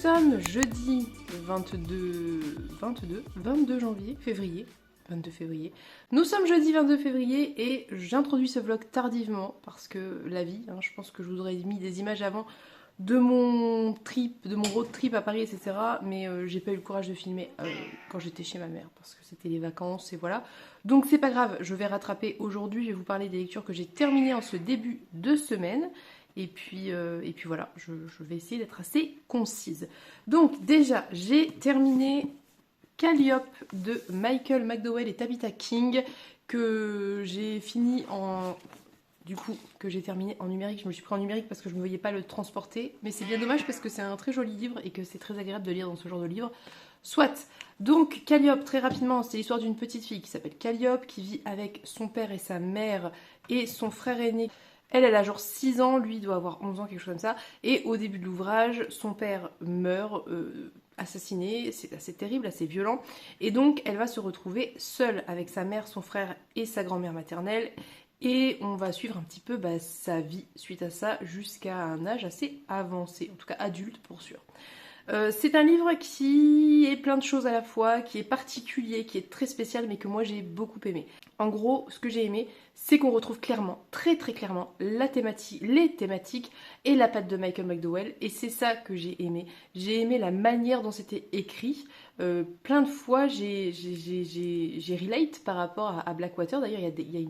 sommes jeudi 22 janvier, février. 22 février. Nous sommes jeudi 22 février et j'introduis ce vlog tardivement parce que la vie, je pense que je vous aurais mis des images avant de mon trip, de mon road trip à Paris, etc. Mais j'ai pas eu le courage de filmer quand j'étais chez ma mère parce que c'était les vacances et voilà. Donc c'est pas grave, je vais rattraper aujourd'hui, je vais vous parler des lectures que j'ai terminées en ce début de semaine. Et puis voilà, je vais essayer d'être assez concise. Donc déjà, j'ai terminé Calliope de Michael McDowell et Tabitha King que j'ai fini en... Du coup, que j'ai terminé en numérique. Je me suis pris en numérique parce que je ne me voyais pas le transporter. Mais c'est bien dommage parce que c'est un très joli livre et que c'est très agréable de lire dans ce genre de livre. Soit. Donc, Calliope, très rapidement, c'est l'histoire d'une petite fille qui s'appelle Calliope, qui vit avec son père et sa mère et son frère aîné. Elle a genre 6 ans, lui doit avoir 11 ans, quelque chose comme ça. Et au début de l'ouvrage, son père meurt, assassiné, c'est assez terrible, assez violent. Et donc, elle va se retrouver seule avec sa mère, son frère et sa grand-mère maternelle. Et on va suivre un petit peu sa vie suite à ça jusqu'à un âge assez avancé, en tout cas adulte pour sûr. C'est un livre qui est plein de choses à la fois, qui est particulier, qui est très spécial, mais que moi j'ai beaucoup aimé. En gros, ce que j'ai aimé, c'est qu'on retrouve clairement, très très clairement, les thématiques et la patte de Michael McDowell, et c'est ça que j'ai aimé. J'ai aimé la manière dont c'était écrit. Plein de fois, j'ai relate par rapport à Blackwater. D'ailleurs, il y a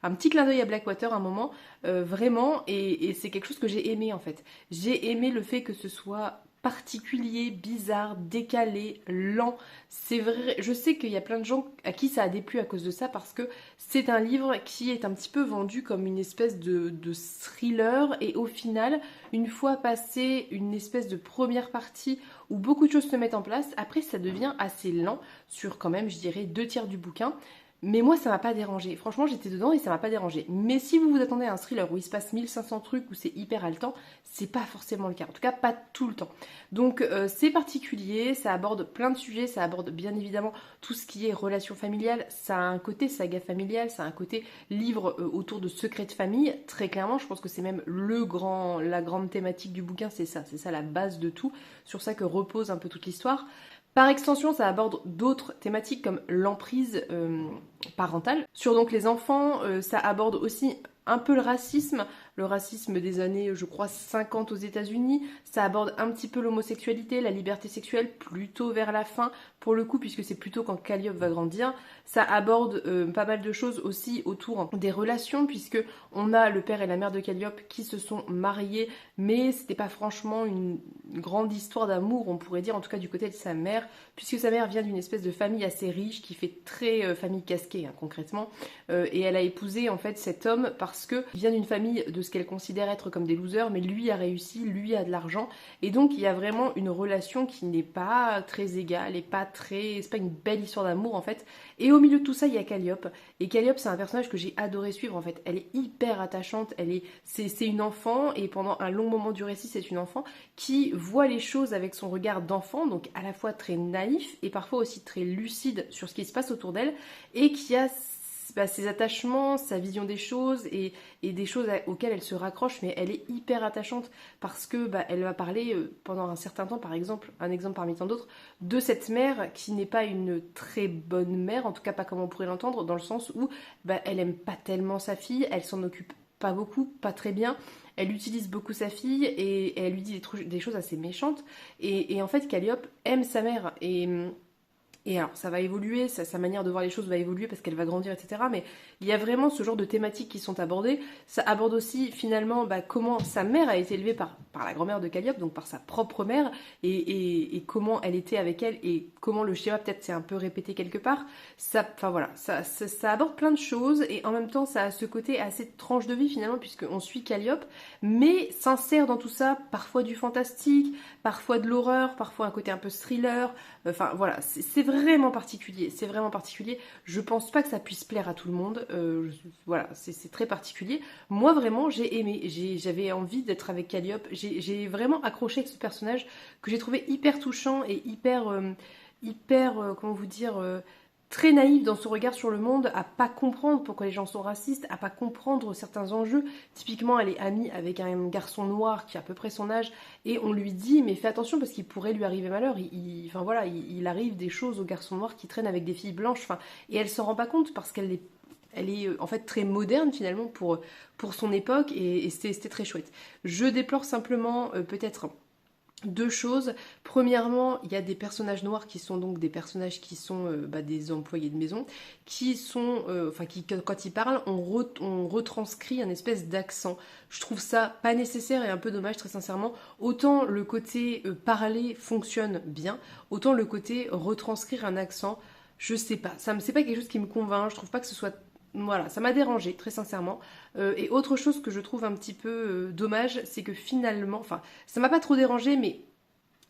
un petit clin d'œil à Blackwater à un moment, vraiment, et c'est quelque chose que j'ai aimé en fait. J'ai aimé le fait que ce soit particulier, bizarre, décalé, lent. C'est vrai, je sais qu'il y a plein de gens à qui ça a déplu à cause de ça parce que c'est un livre qui est un petit peu vendu comme une espèce de thriller et au final, une fois passé une espèce de première partie où beaucoup de choses se mettent en place, après ça devient assez lent sur quand même, je dirais, 2/3 du bouquin. Mais moi, ça m'a pas dérangé. Franchement, j'étais dedans et ça m'a pas dérangé. Mais si vous vous attendez à un thriller où il se passe 1500 trucs, où c'est hyper haletant, c'est pas forcément le cas. En tout cas, pas tout le temps. Donc, c'est particulier, ça aborde plein de sujets, ça aborde bien évidemment tout ce qui est relations familiales. Ça a un côté saga familiale, ça a un côté livre autour de secrets de famille. Très clairement, je pense que c'est même la grande thématique du bouquin, c'est ça la base de tout. Sur ça que repose un peu toute l'histoire. Par extension, ça aborde d'autres thématiques comme l'emprise parentale. Sur donc les enfants, ça aborde aussi un peu le racisme des années, je crois, 50 aux États-Unis. Ça aborde un petit peu l'homosexualité, la liberté sexuelle, plutôt vers la fin, pour le coup, puisque c'est plutôt quand Calliope va grandir. Ça aborde pas mal de choses aussi autour des relations, puisque on a le père et la mère de Calliope qui se sont mariés, mais c'était pas franchement une grande histoire d'amour, on pourrait dire, en tout cas du côté de sa mère, puisque sa mère vient d'une espèce de famille assez riche, qui fait très famille casquée, concrètement, et elle a épousé en fait cet homme parce que il vient d'une famille de ce qu'elle considère être comme des losers, mais lui a réussi, lui a de l'argent, et donc il y a vraiment une relation qui n'est pas très égale, et c'est pas une belle histoire d'amour en fait, et au milieu de tout ça il y a Calliope, et Calliope c'est un personnage que j'ai adoré suivre en fait, elle est hyper attachante, c'est une enfant, et pendant un long moment du récit c'est une enfant qui voit les choses avec son regard d'enfant, donc à la fois très naïf, et parfois aussi très lucide sur ce qui se passe autour d'elle, et qui a ses attachements, sa vision des choses et des choses auxquelles elle se raccroche, mais elle est hyper attachante parce que elle va parler pendant un certain temps, par exemple, un exemple parmi tant d'autres, de cette mère qui n'est pas une très bonne mère, en tout cas pas comme on pourrait l'entendre, dans le sens où elle aime pas tellement sa fille, elle s'en occupe pas beaucoup, pas très bien, elle utilise beaucoup sa fille et elle lui dit des choses assez méchantes, et en fait Calliope aime sa mère, et alors, ça va évoluer, sa manière de voir les choses va évoluer parce qu'elle va grandir, etc. Mais il y a vraiment ce genre de thématiques qui sont abordées. Ça aborde aussi, finalement, comment sa mère a été élevée par la grand-mère de Calliope, donc par sa propre mère, et comment elle était avec elle, et comment le schéma peut-être s'est un peu répété quelque part. Enfin voilà, ça aborde plein de choses, et en même temps, ça a ce côté assez tranche de vie, finalement, puisqu'on suit Calliope, mais s'insère dans tout ça, parfois du fantastique, parfois de l'horreur, parfois un côté un peu thriller. Enfin voilà, c'est vraiment particulier, c'est vraiment particulier. Je pense pas que ça puisse plaire à tout le monde. Voilà, c'est très particulier. Moi vraiment, j'ai aimé, j'avais envie d'être avec Calliope. J'ai vraiment accroché avec ce personnage que j'ai trouvé hyper touchant et hyper, comment vous dire, très naïf dans son regard sur le monde, à pas comprendre pourquoi les gens sont racistes, à pas comprendre certains enjeux. Typiquement, elle est amie avec un garçon noir qui a à peu près son âge, et on lui dit mais fais attention parce qu'il pourrait lui arriver malheur. Enfin voilà, il arrive des choses aux garçons noirs qui traînent avec des filles blanches. Enfin, et elle s'en rend pas compte parce qu'elle est en fait très moderne finalement pour son époque, et c'était très chouette. Je déplore simplement peut-être deux choses. Premièrement, il y a des personnages noirs qui sont donc des personnages qui sont des employés de maison, qui sont, quand ils parlent, on retranscrit un espèce d'accent. Je trouve ça pas nécessaire et un peu dommage, très sincèrement. Autant le côté parler fonctionne bien, autant le côté retranscrire un accent, je sais pas. C'est pas quelque chose qui me convainc. Je trouve pas que ce soit... Voilà, ça m'a dérangé, très sincèrement. Et autre chose que je trouve un petit peu dommage, c'est que finalement, enfin, ça m'a pas trop dérangé, mais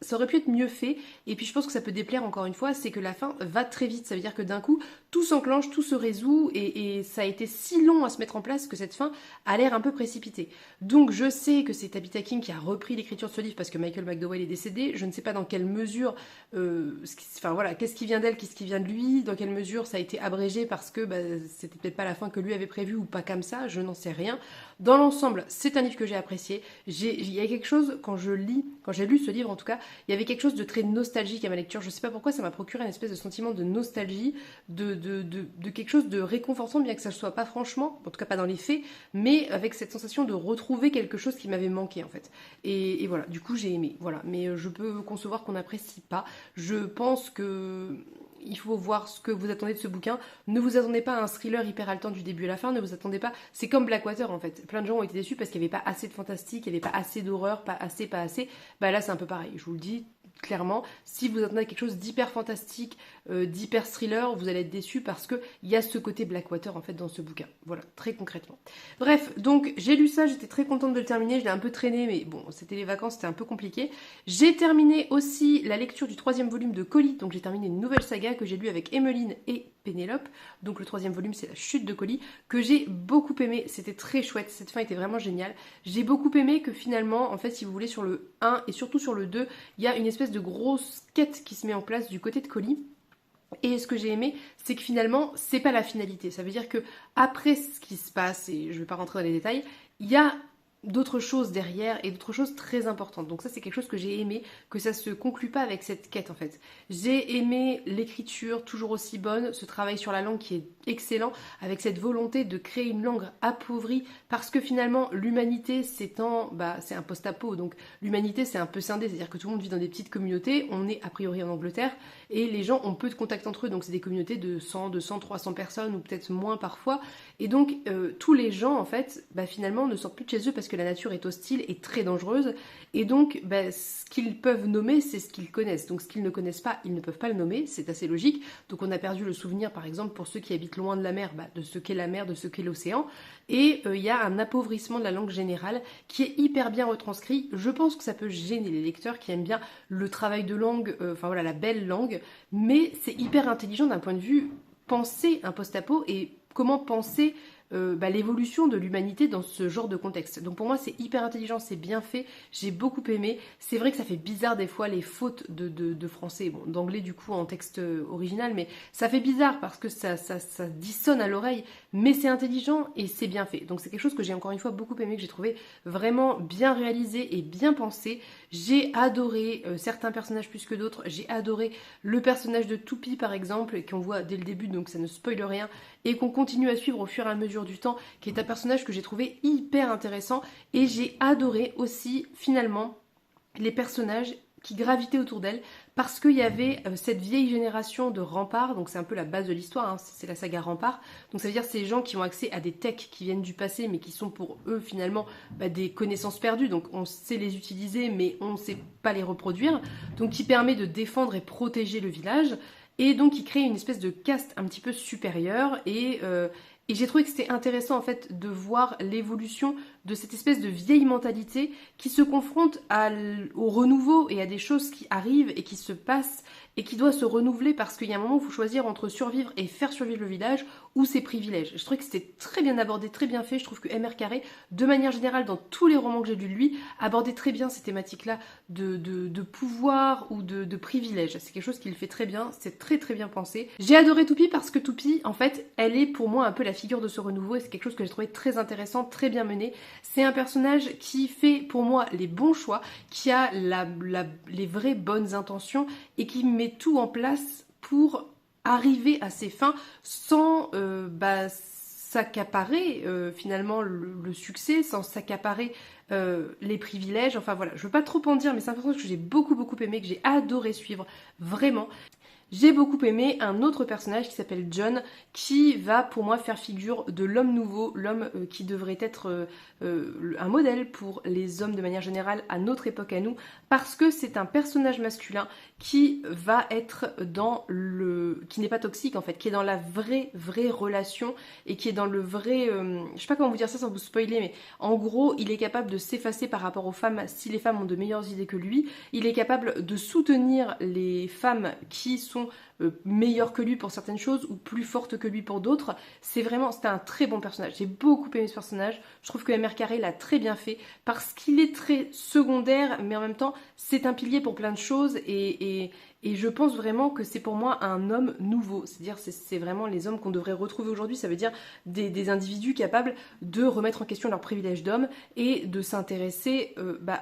ça aurait pu être mieux fait. Et puis je pense que ça peut déplaire encore une fois, c'est que la fin va très vite. Ça veut dire que d'un coup, tout s'enclenche, tout se résout, et ça a été si long à se mettre en place que cette fin a l'air un peu précipitée. Donc je sais que c'est Tabitha King qui a repris l'écriture de ce livre parce que Michael McDowell est décédé. Je ne sais pas dans quelle mesure, qu'est-ce qui vient d'elle, qu'est-ce qui vient de lui, dans quelle mesure ça a été abrégé parce que c'était peut-être pas la fin que lui avait prévue ou pas comme ça, je n'en sais rien. Dans l'ensemble, c'est un livre que j'ai apprécié. Il y a quelque chose, quand j'ai lu ce livre en tout cas, il y avait quelque chose de très nostalgique à ma lecture. Je sais pas pourquoi, ça m'a procuré une espèce de sentiment de nostalgie, de quelque chose de réconfortant, bien que ça ne soit pas franchement, en tout cas pas dans les faits, mais avec cette sensation de retrouver quelque chose qui m'avait manqué en fait. Et voilà, du coup j'ai aimé. Voilà, mais je peux concevoir qu'on n'apprécie pas. Je pense que il faut voir ce que vous attendez de ce bouquin. Ne vous attendez pas à un thriller hyper haletant du début à la fin. Ne vous attendez pas... C'est comme Blackwater en fait. Plein de gens ont été déçus parce qu'il n'y avait pas assez de fantastique, il n'y avait pas assez d'horreur, pas assez. Là c'est un peu pareil. Je vous le dis clairement. Si vous attendez quelque chose d'hyper fantastique, d'hyper thriller, vous allez être déçus parce qu'il y a ce côté Blackwater en fait dans ce bouquin. Voilà, très concrètement. Bref, donc j'ai lu ça, j'étais très contente de le terminer. Je l'ai un peu traîné, mais bon, c'était les vacances, c'était un peu compliqué. J'ai terminé aussi la lecture du 3e volume de Collie. Donc j'ai terminé une nouvelle saga que j'ai lue avec Emmeline et Pénélope. Donc le 3e volume, c'est La Chute de Collie, que j'ai beaucoup aimé. C'était très chouette, cette fin était vraiment géniale. J'ai beaucoup aimé que finalement, en fait, si vous voulez, sur le 1 et surtout sur le 2, il y a une espèce de grosse quête qui se met en place du côté de Collie. Et ce que j'ai aimé, c'est que finalement, c'est pas la finalité. Ça veut dire que après ce qui se passe, et je vais pas rentrer dans les détails, il y a d'autres choses derrière et d'autres choses très importantes. Donc ça c'est quelque chose que j'ai aimé, que ça se conclut pas avec cette quête en fait. J'ai aimé l'écriture toujours aussi bonne, ce travail sur la langue qui est excellent, avec cette volonté de créer une langue appauvrie, parce que finalement l'humanité c'est un post-apo, donc l'humanité c'est un peu scindé, c'est-à-dire que tout le monde vit dans des petites communautés, on est a priori en Angleterre, et les gens ont peu de contact entre eux, donc c'est des communautés de 100, 200, 300 personnes, ou peut-être moins parfois, et donc tous les gens en fait, finalement ne sortent plus de chez eux parce que la nature est hostile et très dangereuse, et donc ce qu'ils peuvent nommer c'est ce qu'ils connaissent, donc ce qu'ils ne connaissent pas ils ne peuvent pas le nommer, c'est assez logique. Donc on a perdu le souvenir par exemple pour ceux qui habitent loin de la mer, de ce qu'est la mer, de ce qu'est l'océan, et il y a un appauvrissement de la langue générale qui est hyper bien retranscrit. Je pense que ça peut gêner les lecteurs qui aiment bien le travail de langue, la belle langue, mais c'est hyper intelligent d'un point de vue penser un post-apo et comment penser l'évolution de l'humanité dans ce genre de contexte. Donc pour moi c'est hyper intelligent, c'est bien fait, j'ai beaucoup aimé. C'est vrai que ça fait bizarre des fois les fautes de français, d'anglais du coup en texte original, mais ça fait bizarre parce que ça dissonne à l'oreille, mais c'est intelligent et c'est bien fait. Donc c'est quelque chose que j'ai encore une fois beaucoup aimé, que j'ai trouvé vraiment bien réalisé et bien pensé. J'ai adoré certains personnages plus que d'autres. J'ai adoré le personnage de Toupie par exemple, qu'on voit dès le début, donc ça ne spoile rien, et qu'on continue à suivre au fur et à mesure du temps, qui est un personnage que j'ai trouvé hyper intéressant. Et j'ai adoré aussi finalement les personnages qui gravitaient autour d'elle, parce qu'il y avait cette vieille génération de remparts, donc c'est un peu la base de l'histoire, c'est la saga Rempart, donc ça veut dire ces gens qui ont accès à des techs qui viennent du passé, mais qui sont pour eux finalement des connaissances perdues, donc on sait les utiliser, mais on ne sait pas les reproduire, donc qui permet de défendre et protéger le village, et donc qui crée une espèce de caste un petit peu supérieure, et j'ai trouvé que c'était intéressant en fait de voir l'évolution de cette espèce de vieille mentalité qui se confronte au renouveau et à des choses qui arrivent et qui se passent et qui doit se renouveler, parce qu'il y a un moment où il faut choisir entre survivre et faire survivre le village, ou ses privilèges. Je trouvais que c'était très bien abordé, très bien fait. Je trouve que M.R. Carré, de manière générale, dans tous les romans que j'ai lus de lui, abordait très bien ces thématiques-là de pouvoir ou de privilèges. C'est quelque chose qu'il fait très bien, c'est très très bien pensé. J'ai adoré Toupie parce que Toupie, en fait, elle est pour moi un peu la figure de ce renouveau et c'est quelque chose que j'ai trouvé très intéressant, très bien mené. C'est un personnage qui fait pour moi les bons choix, qui a les vraies bonnes intentions et qui met tout en place pour arriver à ses fins sans s'accaparer finalement le succès, sans s'accaparer les privilèges. Enfin voilà, je veux pas trop en dire, mais c'est un personnage que j'ai beaucoup aimé, que j'ai adoré suivre, vraiment. J'ai beaucoup aimé un autre personnage qui s'appelle John, qui va pour moi faire figure de l'homme nouveau, l'homme qui devrait être un modèle pour les hommes de manière générale à notre époque à nous, parce que c'est un personnage masculin qui va être qui n'est pas toxique en fait, qui est dans la vraie relation et qui est dans le vrai, je sais pas comment vous dire ça sans vous spoiler, mais en gros il est capable de s'effacer par rapport aux femmes si les femmes ont de meilleures idées que lui, il est capable de soutenir les femmes qui sont meilleure que lui pour certaines choses ou plus forte que lui pour d'autres. C'était un très bon personnage. J'ai beaucoup aimé ce personnage. Je trouve que M.R. Carré l'a très bien fait parce qu'il est très secondaire, mais en même temps, c'est un pilier pour plein de choses et je pense vraiment que c'est pour moi un homme nouveau. C'est-à-dire, c'est vraiment les hommes qu'on devrait retrouver aujourd'hui. Ça veut dire des individus capables de remettre en question leurs privilèges d'homme et de s'intéresser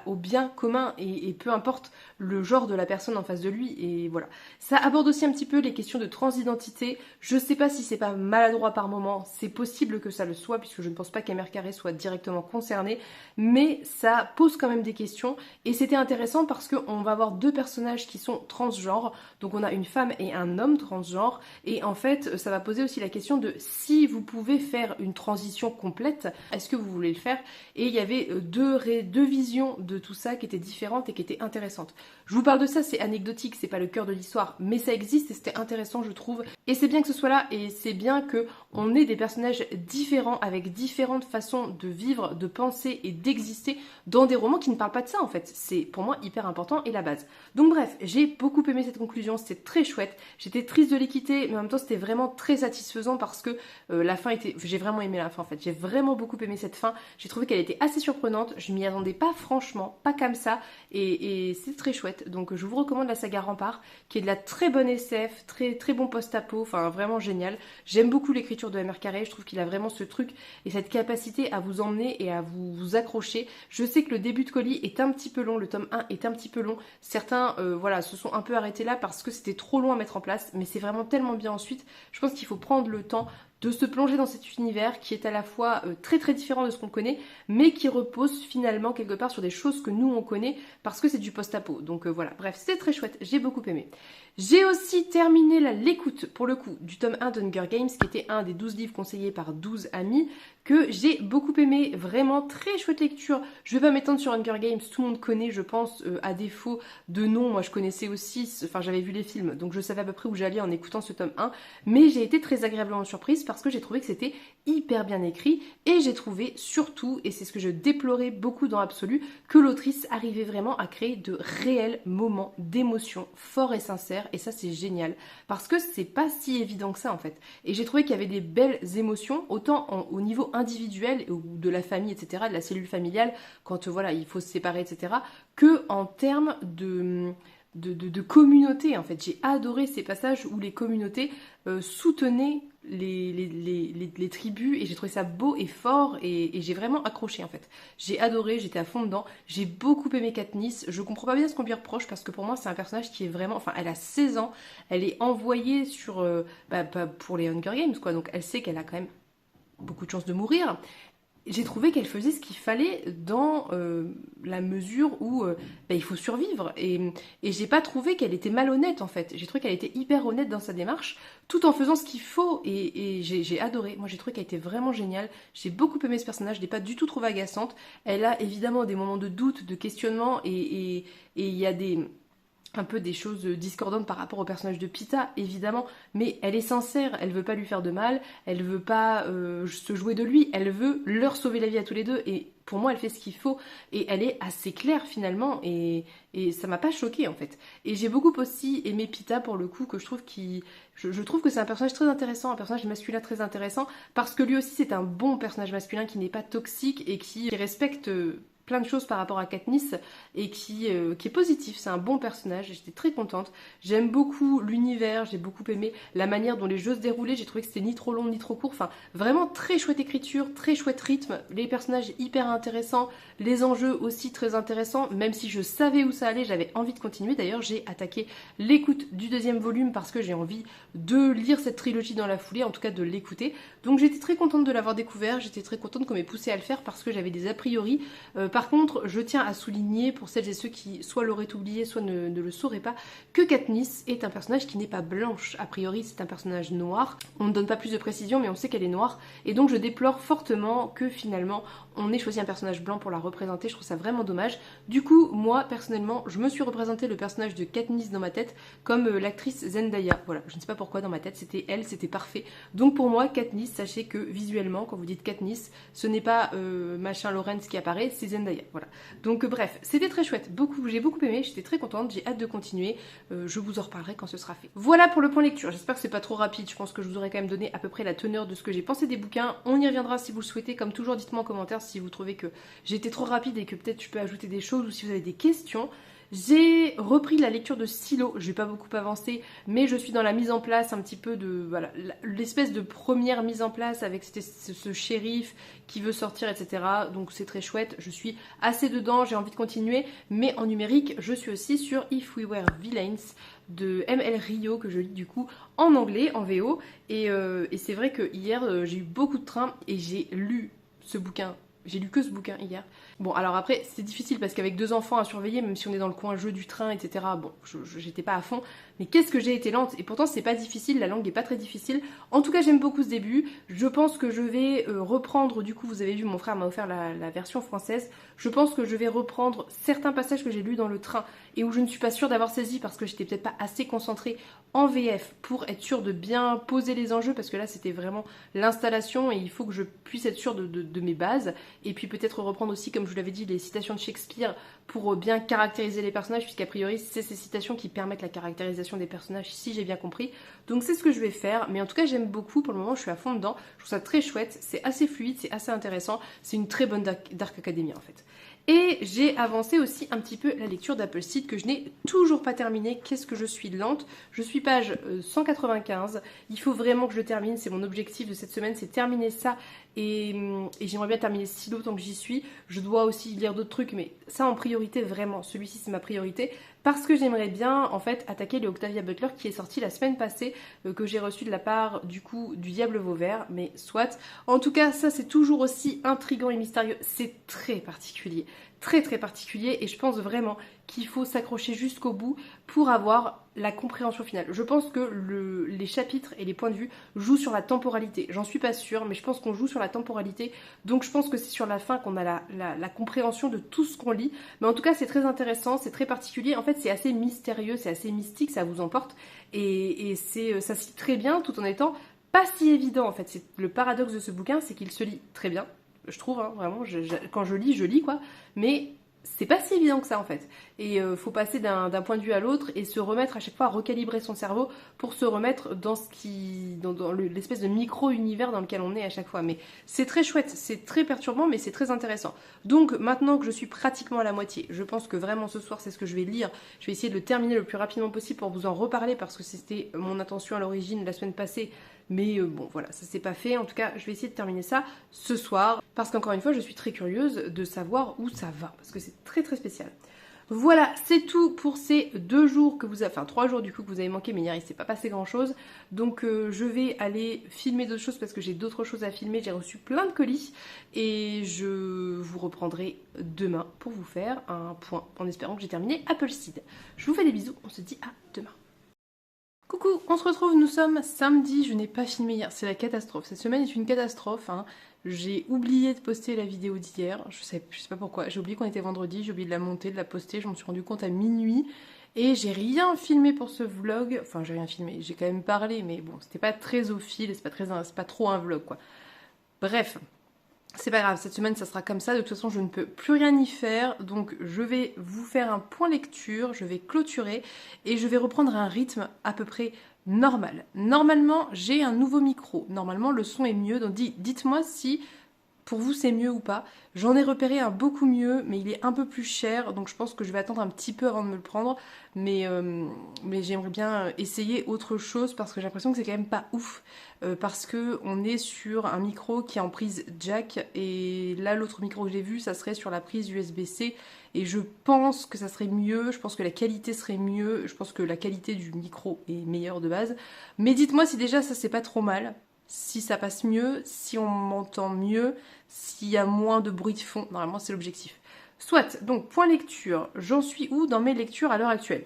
au bien commun et peu importe le genre de la personne en face de lui. Et voilà. Ça aborde aussi un petit peu les questions de transidentité. Je sais pas si c'est pas maladroit par moment. C'est possible que ça le soit puisque je ne pense pas qu'M.R. Carré soit directement concerné. Mais ça pose quand même des questions. Et c'était intéressant parce qu'on va avoir deux personnages qui sont transgenres. Donc on a une femme et un homme transgenre et en fait ça va poser aussi la question de si vous pouvez faire une transition complète, est-ce que vous voulez le faire? Et il y avait deux visions de tout ça qui étaient différentes et qui étaient intéressantes. Je vous parle de ça, c'est anecdotique, c'est pas le cœur de l'histoire, mais ça existe et c'était intéressant je trouve. Et c'est bien que ce soit là et c'est bien que on ait des personnages différents avec différentes façons de vivre, de penser et d'exister dans des romans qui ne parlent pas de ça en fait. C'est pour moi hyper important et la base. Donc bref, j'ai beaucoup aimé cette conclusion, c'était très chouette. J'étais triste de les quitter, mais en même temps c'était vraiment très satisfaisant parce que la fin était... J'ai vraiment aimé la fin en fait, j'ai vraiment beaucoup aimé cette fin. J'ai trouvé qu'elle était assez surprenante, je m'y attendais pas franchement, pas comme ça, et c'est très chouette. Donc je vous recommande la saga Rempart, qui est de la très bonne SF, très bon post-apo, enfin vraiment génial. J'aime beaucoup l'écriture de M.R. Carré, je trouve qu'il a vraiment ce truc et cette capacité à vous emmener et à vous accrocher. Je sais que le début de colis est un petit peu long, le tome 1 est un petit peu long. Certains se sont un peu arrêtés là parce que c'était trop long à mettre en place, mais c'est vraiment tellement bien ensuite. Je pense qu'il faut prendre le temps de se plonger dans cet univers qui est à la fois très différent de ce qu'on connaît, mais qui repose finalement quelque part sur des choses que nous on connaît parce que c'est du post-apo. Donc voilà, bref, c'était très chouette, j'ai beaucoup aimé. J'ai aussi terminé l'écoute, pour le coup, du tome 1 d'Hunger Games, qui était un des 12 livres conseillés par 12 amis, que j'ai beaucoup aimé, vraiment très chouette lecture. Je vais pas m'étendre sur Hunger Games, tout le monde connaît, je pense, à défaut de nom, moi je connaissais aussi, enfin j'avais vu les films, donc je savais à peu près où j'allais en écoutant ce tome 1, mais j'ai été très agréablement surprise parce que j'ai trouvé que c'était hyper bien écrit, et j'ai trouvé surtout, et c'est ce que je déplorais beaucoup dans l'absolu, que l'autrice arrivait vraiment à créer de réels moments d'émotion forts et sincères, et ça c'est génial, parce que c'est pas si évident que ça en fait. Et j'ai trouvé qu'il y avait des belles émotions, autant au niveau individuel, ou de la famille, etc., de la cellule familiale, quand voilà, il faut se séparer, etc., que en termes de communauté en fait. J'ai adoré ces passages où les communautés soutenaient les tribus, et j'ai trouvé ça beau et fort, et j'ai vraiment accroché en fait. J'ai adoré, j'étais à fond dedans, j'ai beaucoup aimé Katniss. Je comprends pas bien ce qu'on lui reproche parce que pour moi c'est un personnage qui est vraiment, enfin elle a 16 ans, elle est envoyée sur pour les Hunger Games quoi, donc elle sait qu'elle a quand même beaucoup de chances de mourir. J'ai trouvé qu'elle faisait ce qu'il fallait dans la mesure où il faut survivre. Et j'ai pas trouvé qu'elle était malhonnête en fait. J'ai trouvé qu'elle était hyper honnête dans sa démarche, tout en faisant ce qu'il faut. Et j'ai adoré. Moi j'ai trouvé qu'elle était vraiment géniale. J'ai beaucoup aimé ce personnage, je l'ai pas du tout trouvé agaçante. Elle a évidemment des moments de doute, de questionnement, et il y a des un peu des choses discordantes par rapport au personnage de Pita, évidemment, mais elle est sincère, elle veut pas lui faire de mal, elle veut pas se jouer de lui, elle veut leur sauver la vie à tous les deux, et pour moi elle fait ce qu'il faut, et elle est assez claire finalement, et ça m'a pas choquée en fait. Et j'ai beaucoup aussi aimé Pita pour le coup, que je trouve je trouve que c'est un personnage très intéressant, un personnage masculin très intéressant, parce que lui aussi c'est un bon personnage masculin qui n'est pas toxique et qui respecte plein de choses par rapport à Katniss et qui est positif, c'est un bon personnage et j'étais très contente. J'aime beaucoup l'univers, j'ai beaucoup aimé la manière dont les jeux se déroulaient, j'ai trouvé que c'était ni trop long ni trop court, enfin vraiment très chouette écriture, très chouette rythme, les personnages hyper intéressants, les enjeux aussi très intéressants, même si je savais où ça allait, j'avais envie de continuer. D'ailleurs j'ai attaqué l'écoute du deuxième volume parce que j'ai envie de lire cette trilogie dans la foulée, en tout cas de l'écouter. Donc j'étais très contente de l'avoir découvert, j'étais très contente qu'on m'ait poussé à le faire parce que j'avais des a priori. Par contre, je tiens à souligner, pour celles et ceux qui soit l'auraient oublié, soit ne le sauraient pas, que Katniss est un personnage qui n'est pas blanche. A priori, c'est un personnage noir. On ne donne pas plus de précision, mais on sait qu'elle est noire. Et donc, je déplore fortement que finalement, on ait choisi un personnage blanc pour la représenter. Je trouve ça vraiment dommage. Du coup, moi, personnellement, je me suis représenté le personnage de Katniss dans ma tête comme l'actrice Zendaya. Voilà, je ne sais pas pourquoi dans ma tête, c'était elle, c'était parfait. Donc pour moi, Katniss, sachez que visuellement, quand vous dites Katniss, ce n'est pas machin Lawrence qui apparaît, c'est Zendaya. Voilà. Donc bref, c'était très chouette. J'ai beaucoup aimé, j'étais très contente, j'ai hâte de continuer. Je vous en reparlerai quand ce sera fait. Voilà pour le point lecture. J'espère que c'est pas trop rapide. Je pense que je vous aurais quand même donné à peu près la teneur de ce que j'ai pensé des bouquins. On y reviendra si vous le souhaitez. Comme toujours, dites-moi en commentaire si vous trouvez que j'ai été trop rapide et que peut-être je peux ajouter des choses ou si vous avez des questions. J'ai repris la lecture de Silo, je vais pas beaucoup avancer, mais je suis dans la mise en place un petit peu de, voilà, l'espèce de première mise en place avec ce shérif qui veut sortir, etc. Donc c'est très chouette, je suis assez dedans, j'ai envie de continuer, mais en numérique, je suis aussi sur If We Were Villains de M.L. Rio, que je lis du coup en anglais, en VO, et c'est vrai que hier, j'ai eu beaucoup de train et j'ai lu ce bouquin. J'ai lu que ce bouquin hier. Bon, alors après, c'est difficile parce qu'avec 2 enfants à surveiller, même si on est dans le coin jeu du train, etc., bon, j'étais pas à fond. Mais qu'est-ce que j'ai été lente. Et pourtant, c'est pas difficile, la langue est pas très difficile. En tout cas, j'aime beaucoup ce début. Je pense que je vais reprendre, du coup, vous avez vu, mon frère m'a offert la version française. Je pense que je vais reprendre certains passages que j'ai lus dans le train et où je ne suis pas sûre d'avoir saisi parce que j'étais peut-être pas assez concentrée en VF pour être sûre de bien poser les enjeux, parce que là, c'était vraiment l'installation et il faut que je puisse être sûre de mes bases. Et puis peut-être reprendre aussi, comme je vous l'avais dit, les citations de Shakespeare pour bien caractériser les personnages, puisqu'a priori c'est ces citations qui permettent la caractérisation des personnages, si j'ai bien compris. Donc c'est ce que je vais faire, mais en tout cas j'aime beaucoup, pour le moment je suis à fond dedans, je trouve ça très chouette, c'est assez fluide, c'est assez intéressant, c'est une très bonne Dark Academy en fait. Et j'ai avancé aussi un petit peu la lecture d'Appleseed que je n'ai toujours pas terminée. Qu'est-ce que je suis lente. Je suis page 195. Il faut vraiment que je termine. C'est mon objectif de cette semaine, c'est terminer ça. Et j'aimerais bien terminer Silo tant que j'y suis. Je dois aussi lire d'autres trucs, mais ça en priorité vraiment. Celui-ci c'est ma priorité. Parce que j'aimerais bien en fait attaquer le Octavia Butler qui est sorti la semaine passée, que j'ai reçu de la part du coup du Diable Vauvert, mais soit. En tout cas, ça c'est toujours aussi intriguant et mystérieux. C'est très particulier. Très très particulier et je pense vraiment qu'il faut s'accrocher jusqu'au bout pour avoir la compréhension finale. Je pense que les chapitres et les points de vue jouent sur la temporalité. J'en suis pas sûre, mais je pense qu'on joue sur la temporalité. Donc je pense que c'est sur la fin qu'on a la compréhension de tout ce qu'on lit. Mais en tout cas, c'est très intéressant, c'est très particulier. En fait, c'est assez mystérieux, c'est assez mystique, ça vous emporte. Et ça se lit très bien tout en étant pas si évident. En fait, c'est le paradoxe de ce bouquin, c'est qu'il se lit très bien. Je trouve, hein, vraiment, quand je lis quoi, mais c'est pas si évident que ça en fait. Et faut passer d'un point de vue à l'autre et se remettre à chaque fois, recalibrer son cerveau pour se remettre dans l'espèce de micro-univers dans lequel on est à chaque fois. Mais c'est très chouette, c'est très perturbant, mais c'est très intéressant. Donc maintenant que je suis pratiquement à la moitié, je pense que vraiment ce soir c'est ce que je vais lire. Je vais essayer de le terminer le plus rapidement possible pour vous en reparler parce que c'était mon intention à l'origine la semaine passée. Mais bon voilà, ça s'est pas fait. En tout cas, je vais essayer de terminer ça ce soir. Parce qu'encore une fois, je suis très curieuse de savoir où ça va. Parce que c'est très très spécial. Voilà, c'est tout pour ces 2 jours que vous avez... Enfin, 3 jours du coup que vous avez manqué, mais hier il s'est pas passé grand chose. Donc je vais aller filmer d'autres choses parce que j'ai d'autres choses à filmer. J'ai reçu plein de colis. Et je vous reprendrai demain pour vous faire un point en espérant que j'ai terminé Appleseed. Je vous fais des bisous, on se dit à demain. Coucou, on se retrouve, nous sommes samedi, je n'ai pas filmé hier, c'est la catastrophe. Cette semaine est une catastrophe, hein. J'ai oublié de poster la vidéo d'hier, je sais pas pourquoi, j'ai oublié qu'on était vendredi, j'ai oublié de la monter, de la poster, je m'en suis rendu compte à minuit. Et j'ai rien filmé pour ce vlog, enfin j'ai rien filmé, j'ai quand même parlé, mais bon, c'était pas très au fil, c'est pas trop un vlog quoi. Bref, c'est pas grave, cette semaine ça sera comme ça, de toute façon je ne peux plus rien y faire, donc je vais vous faire un point lecture, je vais clôturer et je vais reprendre un rythme à peu près normal. Normalement j'ai un nouveau micro, normalement le son est mieux, donc dites-moi si pour vous c'est mieux ou pas. J'en ai repéré un beaucoup mieux, mais il est un peu plus cher, donc je pense que je vais attendre un petit peu avant de me le prendre, mais j'aimerais bien essayer autre chose parce que j'ai l'impression que c'est quand même pas ouf. Parce que on est sur un micro qui est en prise jack et là l'autre micro que j'ai vu ça serait sur la prise USB-C et je pense que ça serait mieux, je pense que la qualité serait mieux, je pense que la qualité du micro est meilleure de base, mais dites-moi si déjà ça c'est pas trop mal, si ça passe mieux, si on m'entend mieux, s'il y a moins de bruit de fond, normalement c'est l'objectif. Soit, donc point lecture, j'en suis où dans mes lectures à l'heure actuelle?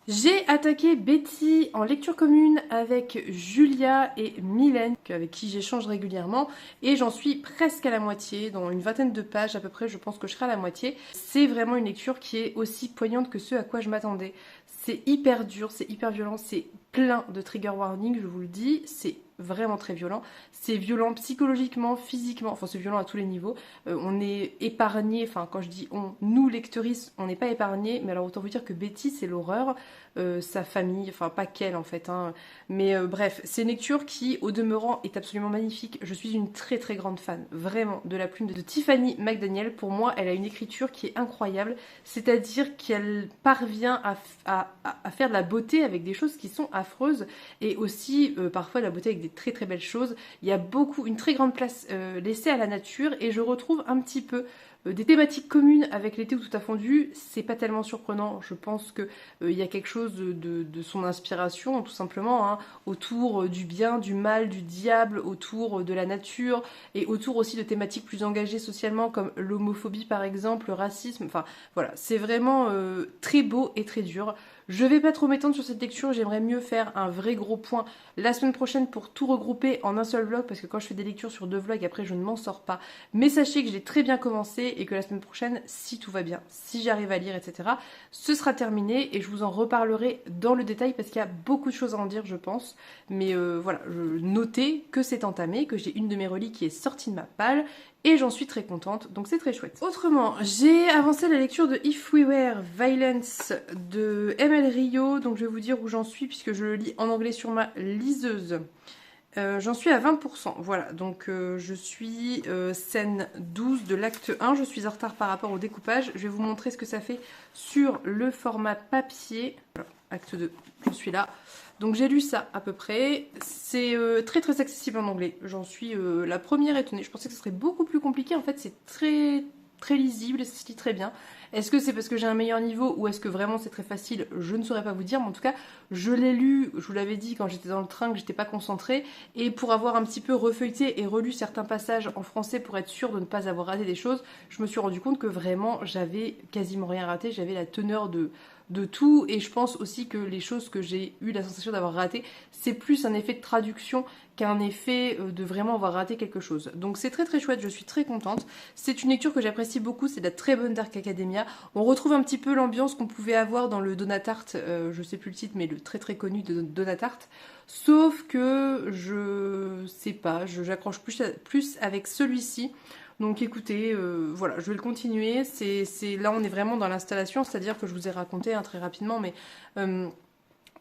J'ai attaqué Betty en lecture commune avec Julia et Mylène, avec qui j'échange régulièrement, et j'en suis presque à la moitié, dans une vingtaine de pages à peu près, je pense que je serai à la moitié. C'est vraiment une lecture qui est aussi poignante que ce à quoi je m'attendais. C'est hyper dur, c'est hyper violent, c'est plein de trigger warning, je vous le dis, c'est vraiment très violent. C'est violent psychologiquement, physiquement, enfin c'est violent à tous les niveaux. On est épargné, enfin quand je dis on, nous lectrices, on n'est pas épargné, mais alors autant vous dire que Betty c'est l'horreur, sa famille, enfin pas qu'elle en fait, hein. Mais bref, c'est une lecture qui au demeurant est absolument magnifique. Je suis une très très grande fan, vraiment, de la plume de Tiffany McDaniel. Pour moi, elle a une écriture qui est incroyable, c'est-à-dire qu'elle parvient à faire de la beauté avec des choses qui sont affreuses et aussi parfois de la beauté avec des très très belles choses. Il y a une très grande place laissée à la nature et je retrouve un petit peu des thématiques communes avec l'été où tout a fondu. C'est pas tellement surprenant, je pense que il y a quelque chose de son inspiration tout simplement, hein, autour du bien, du mal, du diable, autour de la nature et autour aussi de thématiques plus engagées socialement comme l'homophobie par exemple, le racisme, enfin voilà, c'est vraiment très beau et très dur. Je vais pas trop m'étendre sur cette lecture, j'aimerais mieux faire un vrai gros point la semaine prochaine pour tout regrouper en un seul vlog parce que quand je fais des lectures sur 2 vlogs après je ne m'en sors pas. Mais sachez que j'ai très bien commencé et que la semaine prochaine, si tout va bien, si j'arrive à lire, etc., ce sera terminé et je vous en reparlerai dans le détail parce qu'il y a beaucoup de choses à en dire je pense. Mais voilà, notez que c'est entamé, que j'ai une de mes reliques qui est sortie de ma palle et j'en suis très contente, donc c'est très chouette. Autrement, j'ai avancé la lecture de If We Were Violence de M.L. Rio, donc je vais vous dire où j'en suis puisque je le lis en anglais sur ma liseuse. J'en suis à 20%, voilà, donc je suis scène 12 de l'acte 1, je suis en retard par rapport au découpage, je vais vous montrer ce que ça fait sur le format papier. Voilà, acte 2, je suis là. Donc j'ai lu ça à peu près, c'est très très accessible en anglais, j'en suis la première étonnée, je pensais que ce serait beaucoup plus compliqué, en fait c'est très très lisible et ça se lit très bien. Est-ce que c'est parce que j'ai un meilleur niveau ou est-ce que vraiment c'est très facile? Je ne saurais pas vous dire, mais en tout cas je l'ai lu, je vous l'avais dit quand j'étais dans le train que j'étais pas concentrée, et pour avoir un petit peu refeuilleté et relu certains passages en français pour être sûre de ne pas avoir raté des choses, je me suis rendu compte que vraiment j'avais quasiment rien raté, j'avais la teneur de tout, et je pense aussi que les choses que j'ai eu la sensation d'avoir raté, c'est plus un effet de traduction qu'un effet de vraiment avoir raté quelque chose. Donc c'est très très chouette, je suis très contente. C'est une lecture que j'apprécie beaucoup, c'est de la très bonne Dark Academia. On retrouve un petit peu l'ambiance qu'on pouvait avoir dans le Donatart, je sais plus le titre, mais le très très connu de Donatart. Sauf que je sais pas, j'accroche plus avec celui-ci. Donc écoutez, voilà, je vais le continuer. Là, on est vraiment dans l'installation, c'est-à-dire que je vous ai raconté très rapidement, mais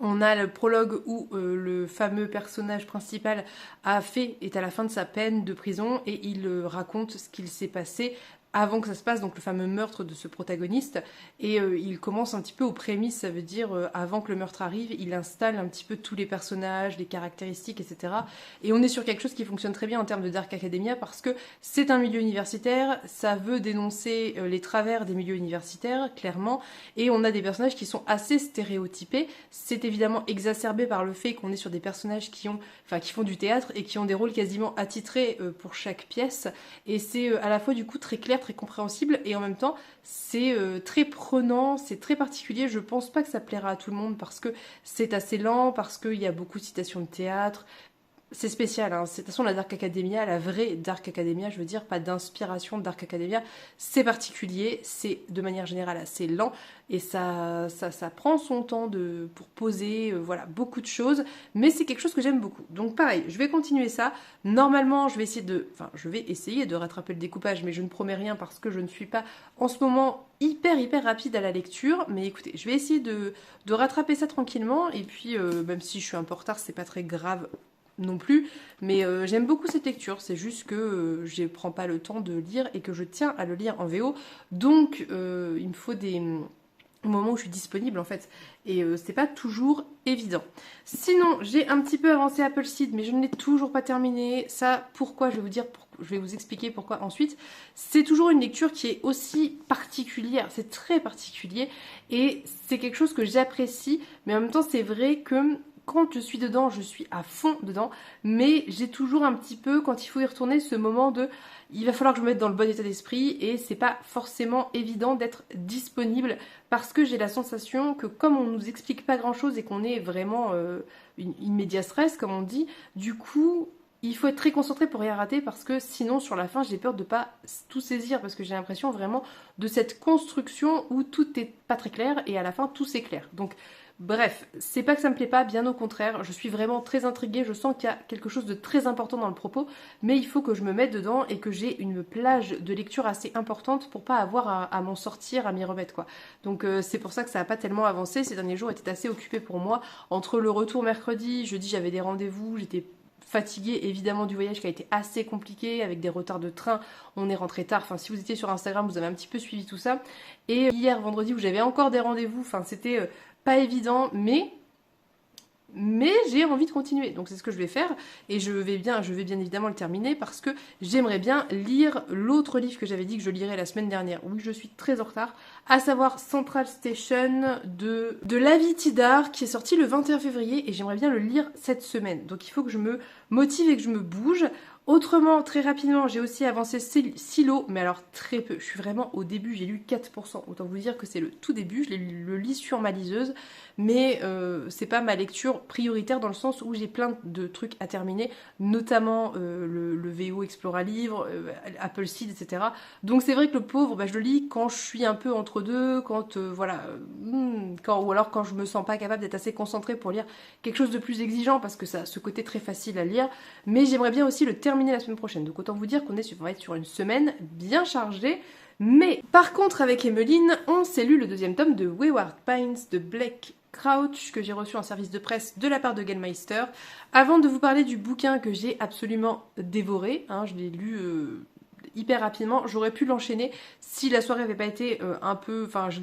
on a le prologue où le fameux personnage principal est à la fin de sa peine de prison et il raconte ce qu'il s'est passé avant que ça se passe, donc le fameux meurtre de ce protagoniste, et il commence un petit peu aux prémices, ça veut dire avant que le meurtre arrive, il installe un petit peu tous les personnages, les caractéristiques, etc. Et on est sur quelque chose qui fonctionne très bien en termes de Dark Academia parce que c'est un milieu universitaire, ça veut dénoncer les travers des milieux universitaires, clairement, et on a des personnages qui sont assez stéréotypés. C'est évidemment exacerbé par le fait qu'on est sur des personnages qui font du théâtre et qui ont des rôles quasiment attitrés pour chaque pièce, et c'est à la fois du coup très clair, très compréhensible, et en même temps c'est très prenant, c'est très particulier. Je pense pas que ça plaira à tout le monde parce que c'est assez lent, parce qu'il y a beaucoup de citations de théâtre, c'est spécial, hein. De toute façon, la Dark Academia, la vraie Dark Academia, je veux dire, pas d'inspiration de Dark Academia, c'est particulier, c'est de manière générale assez lent, et ça prend son temps pour poser, voilà, beaucoup de choses, mais c'est quelque chose que j'aime beaucoup. Donc pareil, je vais continuer ça. Normalement, je vais essayer de rattraper le découpage, mais je ne promets rien parce que je ne suis pas en ce moment hyper rapide à la lecture. Mais écoutez, je vais essayer de rattraper ça tranquillement, et puis même si je suis un peu en retard, c'est pas très grave non plus, mais j'aime beaucoup cette lecture, c'est juste que je prends pas le temps de lire et que je tiens à le lire en VO, donc il me faut des moments où je suis disponible en fait, et c'est pas toujours évident. Sinon, j'ai un petit peu avancé Appleseed, mais je ne l'ai toujours pas terminé. Ça, pourquoi, je vais vous expliquer pourquoi ensuite. C'est toujours une lecture qui est aussi particulière, c'est très particulier, et c'est quelque chose que j'apprécie, mais en même temps c'est vrai que quand je suis dedans, je suis à fond dedans, mais j'ai toujours un petit peu, quand il faut y retourner, ce moment de il va falloir que je me mette dans le bon état d'esprit, et c'est pas forcément évident d'être disponible parce que j'ai la sensation que comme on nous explique pas grand chose et qu'on est vraiment une média stress comme on dit, du coup il faut être très concentré pour rien rater parce que sinon sur la fin j'ai peur de pas tout saisir parce que j'ai l'impression vraiment de cette construction où tout est pas très clair et à la fin tout s'éclaire. Donc bref, c'est pas que ça me plaît pas, bien au contraire, je suis vraiment très intriguée, je sens qu'il y a quelque chose de très important dans le propos, mais il faut que je me mette dedans et que j'ai une plage de lecture assez importante pour pas avoir à m'en sortir, à m'y remettre quoi. Donc c'est pour ça que ça a pas tellement avancé, ces derniers jours étaient assez occupés pour moi, entre le retour mercredi, jeudi j'avais des rendez-vous, j'étais fatiguée évidemment du voyage qui a été assez compliqué avec des retards de train, on est rentré tard, enfin si vous étiez sur Instagram vous avez un petit peu suivi tout ça, et hier vendredi où j'avais encore des rendez-vous, enfin c'était pas évident, mais j'ai envie de continuer, donc c'est ce que je vais faire, et je vais bien évidemment le terminer parce que j'aimerais bien lire l'autre livre que j'avais dit que je lirais la semaine dernière. Oui, je suis très en retard, à savoir Central Station de Lavie Tidhar, qui est sorti le 21 février, et j'aimerais bien le lire cette semaine, donc il faut que je me motive et que je me bouge. Autrement, très rapidement, j'ai aussi avancé Silo, mais alors très peu. Je suis vraiment au début, j'ai lu 4%. Autant vous dire que c'est le tout début, je le lis sur ma liseuse, mais c'est pas ma lecture prioritaire dans le sens où j'ai plein de trucs à terminer, notamment le VO Explora Livre, Appleseed, etc. Donc c'est vrai que le pauvre, bah, je le lis quand je suis un peu entre deux, quand ou alors quand je me sens pas capable d'être assez concentrée pour lire quelque chose de plus exigeant, parce que ça a ce côté très facile à lire, mais j'aimerais bien aussi le terminer la semaine prochaine. Donc autant vous dire qu'on va être sur une semaine bien chargée. Mais par contre avec Emmeline, on s'est lu le deuxième tome de Wayward Pines de Blake Crouch que j'ai reçu en service de presse de la part de Gallmeister. Avant de vous parler du bouquin que j'ai absolument dévoré, je l'ai lu hyper rapidement, j'aurais pu l'enchaîner si la soirée n'avait pas été un peu... Enfin, je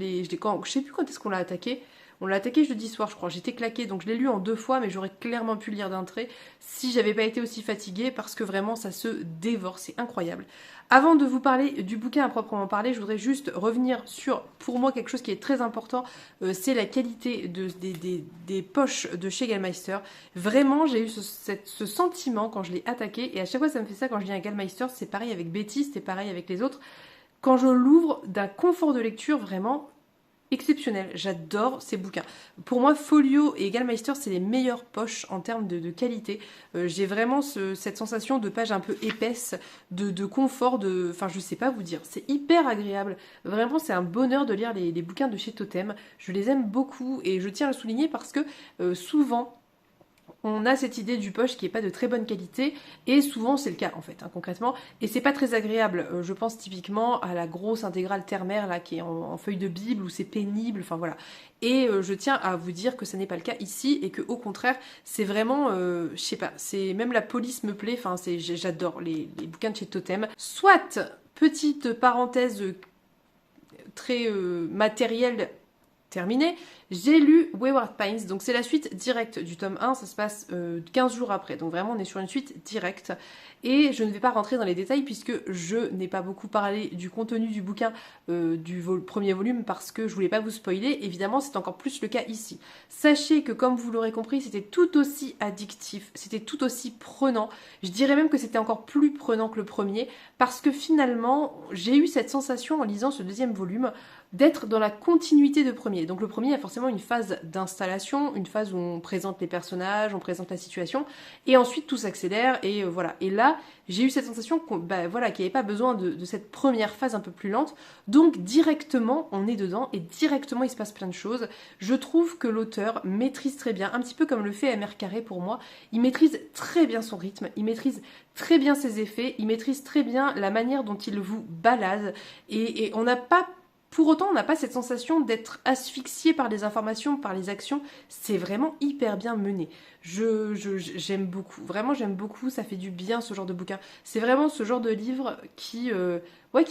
sais plus quand est-ce qu'on l'a attaqué. On l'a attaqué jeudi soir, je crois. J'étais claquée, donc je l'ai lu en 2 fois, mais j'aurais clairement pu le lire d'un trait si j'avais pas été aussi fatiguée, parce que vraiment, ça se dévore. C'est incroyable. Avant de vous parler du bouquin à proprement parler, je voudrais juste revenir sur, pour moi, quelque chose qui est très important, c'est la qualité des poches de chez Gallmeister. Vraiment, j'ai eu ce sentiment quand je l'ai attaqué, et à chaque fois, ça me fait ça quand je lis un Gallmeister. C'est pareil avec Betty, c'est pareil avec les autres. Quand je l'ouvre, d'un confort de lecture vraiment exceptionnel. J'adore ces bouquins. Pour moi, Folio et Gallmeister, c'est les meilleures poches en termes de qualité. J'ai vraiment cette sensation de page un peu épaisse, de confort, enfin, je sais pas vous dire. C'est hyper agréable. Vraiment, c'est un bonheur de lire les bouquins de chez Totem. Je les aime beaucoup et je tiens à le souligner parce que souvent, on a cette idée du poche qui n'est pas de très bonne qualité, et souvent c'est le cas en fait, concrètement, et c'est pas très agréable. Je pense typiquement à la grosse intégrale terre-mer là qui est en feuille de Bible, où c'est pénible, enfin voilà. Et je tiens à vous dire que ça n'est pas le cas ici, et que au contraire c'est vraiment, je sais pas, c'est même la police me plaît, enfin j'adore les bouquins de chez Totem. Soit, petite parenthèse très matérielle terminé, j'ai lu Wayward Pines, donc c'est la suite directe du tome 1, ça se passe 15 jours après, donc vraiment on est sur une suite directe, et je ne vais pas rentrer dans les détails puisque je n'ai pas beaucoup parlé du contenu du bouquin du premier volume parce que je voulais pas vous spoiler. Évidemment c'est encore plus le cas ici. Sachez que comme vous l'aurez compris, c'était tout aussi addictif, c'était tout aussi prenant, je dirais même que c'était encore plus prenant que le premier, parce que finalement j'ai eu cette sensation en lisant ce deuxième volume d'être dans la continuité de premier. Donc le premier a forcément forcément une phase d'installation, une phase où on présente les personnages, on présente la situation, et ensuite tout s'accélère, et voilà. Et là, j'ai eu cette sensation voilà, qu'il n'y avait pas besoin de cette première phase un peu plus lente, donc directement on est dedans, et directement il se passe plein de choses. Je trouve que l'auteur maîtrise très bien, un petit peu comme le fait MR Carré pour moi, il maîtrise très bien son rythme, il maîtrise très bien ses effets, il maîtrise très bien la manière dont il vous balade, et on n'a pas, pour autant, on n'a pas cette sensation d'être asphyxié par les informations, par les actions. C'est vraiment hyper bien mené. J'aime beaucoup, vraiment j'aime beaucoup, ça fait du bien ce genre de bouquin. C'est vraiment ce genre de livre qui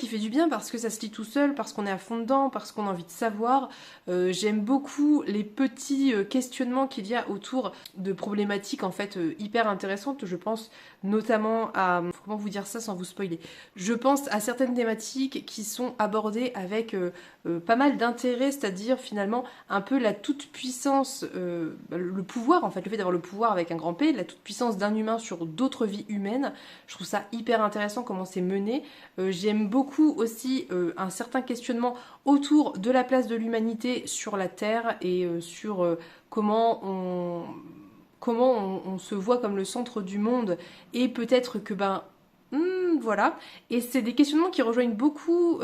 fait du bien parce que ça se lit tout seul, parce qu'on est à fond dedans, parce qu'on a envie de savoir. J'aime beaucoup les petits questionnements qu'il y a autour de problématiques en fait hyper intéressantes. Je pense notamment à, comment vous dire ça sans vous spoiler, je pense à certaines thématiques qui sont abordées avec pas mal d'intérêt, c'est-à-dire finalement un peu la toute-puissance, le pouvoir en fait, le fait d'avoir le pouvoir avec un grand P, la toute-puissance d'un humain sur d'autres vies humaines. Je trouve ça hyper intéressant comment c'est mené. J'aime beaucoup aussi un certain questionnement autour de la place de l'humanité sur la Terre et sur comment on se voit comme le centre du monde et peut-être que voilà. Et c'est des questionnements qui rejoignent beaucoup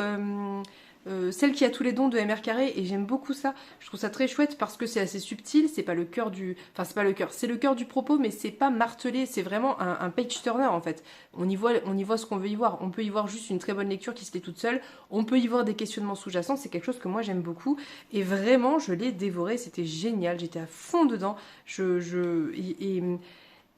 celle qui a tous les dons de MR Carré, et j'aime beaucoup ça. Je trouve ça très chouette parce que c'est assez subtil, c'est pas le cœur du... Enfin, c'est pas le cœur, c'est le cœur du propos, mais c'est pas martelé, c'est vraiment un page-turner en fait. On y voit ce qu'on veut y voir. On peut y voir juste une très bonne lecture qui se lit toute seule, on peut y voir des questionnements sous-jacents, c'est quelque chose que moi j'aime beaucoup, et vraiment je l'ai dévoré, c'était génial, j'étais à fond dedans.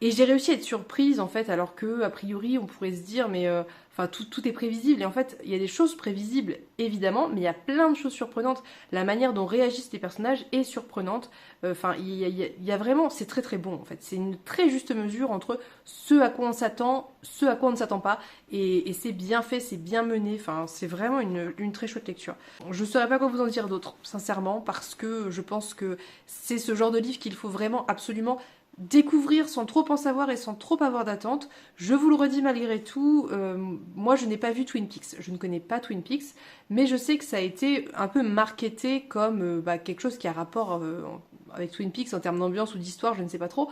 Et j'ai réussi à être surprise en fait, alors que a priori on pourrait se dire mais enfin tout est prévisible, et en fait il y a des choses prévisibles évidemment, mais il y a plein de choses surprenantes. La manière dont réagissent les personnages est surprenante. Enfin il y a vraiment, c'est très très bon en fait. C'est une très juste mesure entre ce à quoi on s'attend, ce à quoi on ne s'attend pas, et c'est bien fait, c'est bien mené. Enfin c'est vraiment une très chouette lecture. Je ne saurais pas quoi vous en dire d'autre, sincèrement, parce que je pense que c'est ce genre de livre qu'il faut vraiment absolument découvrir sans trop en savoir et sans trop avoir d'attente. Je vous le redis malgré tout, moi je n'ai pas vu Twin Peaks, je ne connais pas Twin Peaks, mais je sais que ça a été un peu marketé comme quelque chose qui a rapport avec Twin Peaks en termes d'ambiance ou d'histoire, je ne sais pas trop.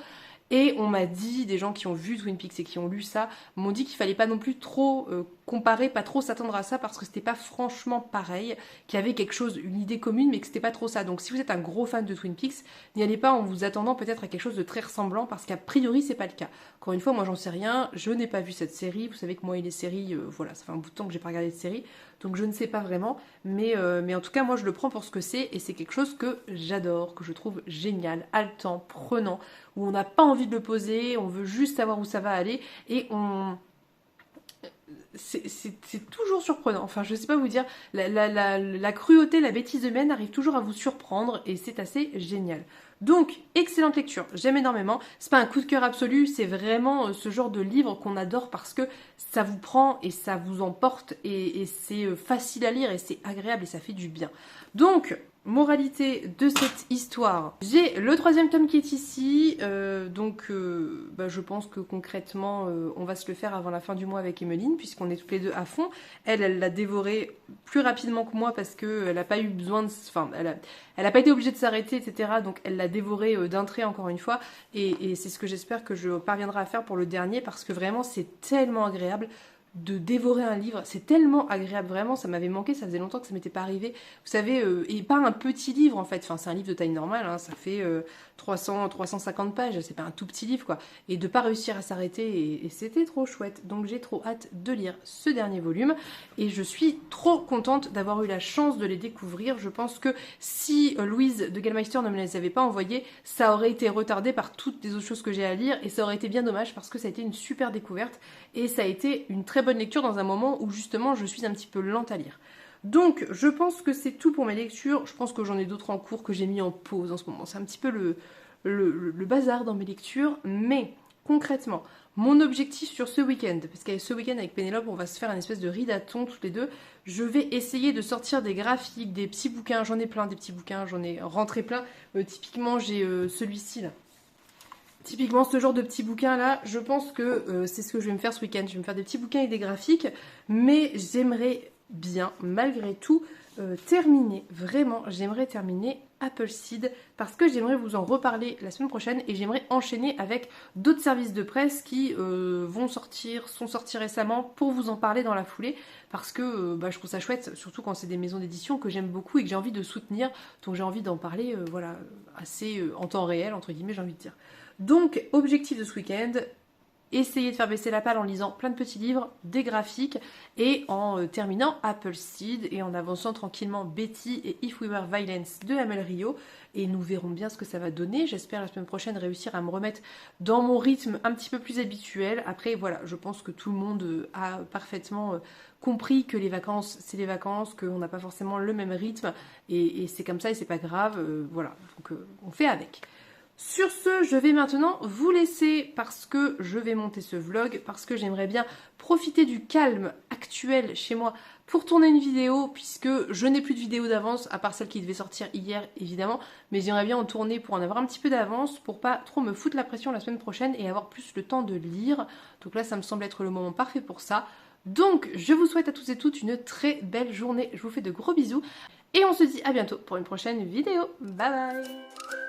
Et on m'a dit, des gens qui ont vu Twin Peaks et qui ont lu ça, m'ont dit qu'il fallait pas non plus trop comparer, pas trop s'attendre à ça, parce que c'était pas franchement pareil, qu'il y avait quelque chose, une idée commune, mais que c'était pas trop ça. Donc si vous êtes un gros fan de Twin Peaks, n'y allez pas en vous attendant peut-être à quelque chose de très ressemblant, parce qu'a priori c'est pas le cas. Encore une fois, moi j'en sais rien, je n'ai pas vu cette série, vous savez que moi et les séries, voilà, ça fait un bout de temps que j'ai pas regardé de série, donc je ne sais pas vraiment, mais en tout cas moi je le prends pour ce que c'est, et c'est quelque chose que j'adore, que je trouve génial, haletant, prenant, où on n'a pas envie de le poser, on veut juste savoir où ça va aller, et c'est toujours surprenant. Enfin, je sais pas vous dire, la cruauté, la bêtise humaine arrive toujours à vous surprendre, et c'est assez génial. Donc, excellente lecture, j'aime énormément. C'est pas un coup de cœur absolu, c'est vraiment ce genre de livre qu'on adore parce que ça vous prend et ça vous emporte, et c'est facile à lire et c'est agréable et ça fait du bien. Donc, moralité de cette histoire, j'ai le 3e tome qui est ici, je pense que concrètement on va se le faire avant la fin du mois avec Emeline, puisqu'on est toutes les deux à fond. Elle l'a dévoré plus rapidement que moi parce qu'elle n'a pas eu besoin de... Enfin, elle n'a pas été obligée de s'arrêter, etc. Donc elle l'a dévoré d'un trait encore une fois, et c'est ce que j'espère que je parviendrai à faire pour le dernier, parce que vraiment c'est tellement agréable de dévorer un livre, c'est tellement agréable, vraiment, ça m'avait manqué, ça faisait longtemps que ça m'était pas arrivé, vous savez, et pas un petit livre en fait, enfin c'est un livre de taille normale, hein, ça fait 350 pages, c'est pas un tout petit livre quoi, et de pas réussir à s'arrêter, et c'était trop chouette, donc j'ai trop hâte de lire ce dernier volume, et je suis trop contente d'avoir eu la chance de les découvrir. Je pense que si Louise de Gallmeister ne me les avait pas envoyés, ça aurait été retardé par toutes les autres choses que j'ai à lire, et ça aurait été bien dommage, parce que ça a été une super découverte, et ça a été une très bonne lecture dans un moment où justement je suis un petit peu lente à lire. Donc je pense que c'est tout pour mes lectures. Je pense que j'en ai d'autres en cours que j'ai mis en pause en ce moment. C'est un petit peu le bazar dans mes lectures, mais concrètement, mon objectif sur ce week-end, parce qu'avec ce week-end avec Pénélope, on va se faire un espèce de ridathon toutes les deux, je vais essayer de sortir des graphiques, des petits bouquins, j'en ai plein des petits bouquins, j'en ai rentré plein. Typiquement j'ai celui-ci là. Typiquement ce genre de petits bouquins là, je pense que c'est ce que je vais me faire ce week-end. Je vais me faire des petits bouquins et des graphiques, mais j'aimerais bien malgré tout terminer, vraiment j'aimerais terminer Appleseed parce que j'aimerais vous en reparler la semaine prochaine et j'aimerais enchaîner avec d'autres services de presse qui sont sortis récemment pour vous en parler dans la foulée parce que je trouve ça chouette, surtout quand c'est des maisons d'édition que j'aime beaucoup et que j'ai envie de soutenir, donc j'ai envie d'en parler voilà, assez en temps réel entre guillemets, j'ai envie de dire. Donc objectif de ce week-end, essayer de faire baisser la palle en lisant plein de petits livres, des graphiques et en terminant Appleseed et en avançant tranquillement Betty et If We Were Violence de Amel Rio et nous verrons bien ce que ça va donner. J'espère la semaine prochaine réussir à me remettre dans mon rythme un petit peu plus habituel. Après voilà, je pense que tout le monde a parfaitement compris que les vacances c'est les vacances, qu'on n'a pas forcément le même rythme et c'est comme ça et c'est pas grave, voilà, donc on fait avec. Sur ce, je vais maintenant vous laisser parce que je vais monter ce vlog, parce que j'aimerais bien profiter du calme actuel chez moi pour tourner une vidéo, puisque je n'ai plus de vidéo d'avance, à part celle qui devait sortir hier évidemment, mais j'aimerais bien en tourner pour en avoir un petit peu d'avance, pour pas trop me foutre la pression la semaine prochaine et avoir plus le temps de lire. Donc là, ça me semble être le moment parfait pour ça. Donc, je vous souhaite à tous et toutes une très belle journée, je vous fais de gros bisous, et on se dit à bientôt pour une prochaine vidéo. Bye bye!